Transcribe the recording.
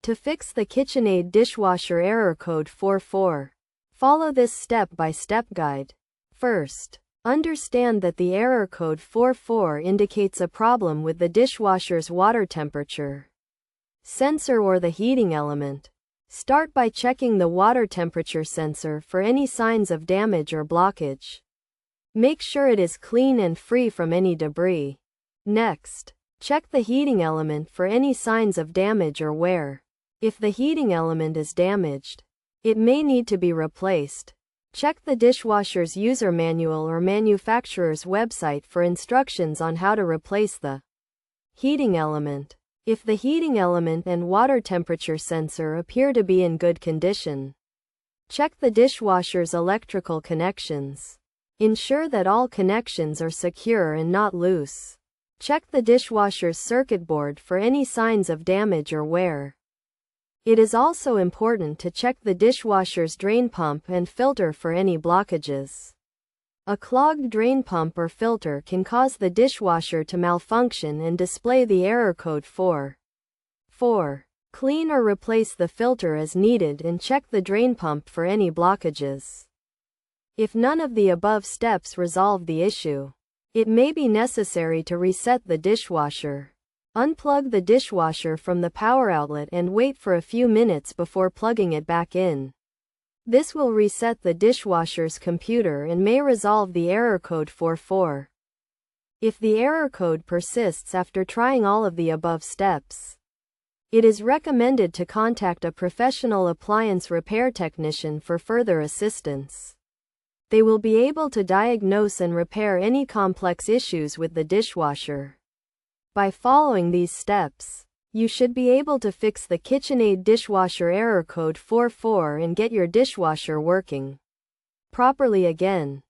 To fix the KitchenAid dishwasher error code 44. Follow this step-by-step guide. First, understand that the error code 44 indicates a problem with the dishwasher's water temperature sensor or the heating element. Start by checking the water temperature sensor for any signs of damage or blockage. Make sure it is clean and free from any debris. Next, check the heating element for any signs of damage or wear. If the heating element is damaged, it may need to be replaced. Check the dishwasher's user manual or manufacturer's website for instructions on how to replace the heating element. If the heating element and water temperature sensor appear to be in good condition, check the dishwasher's electrical connections. Ensure that all connections are secure and not loose. Check the dishwasher's circuit board for any signs of damage or wear. It is also important to check the dishwasher's drain pump and filter for any blockages. A clogged drain pump or filter can cause the dishwasher to malfunction and display the error code 44. Clean or replace the filter as needed and check the drain pump for any blockages. If none of the above steps resolve the issue, it may be necessary to reset the dishwasher. Unplug the dishwasher from the power outlet and wait for a few minutes before plugging it back in. This will reset the dishwasher's computer and may resolve the error code 44. If the error code persists after trying all of the above steps, it is recommended to contact a professional appliance repair technician for further assistance. They will be able to diagnose and repair any complex issues with the dishwasher. By following these steps, you should be able to fix the KitchenAid dishwasher error code 44 and get your dishwasher working properly again.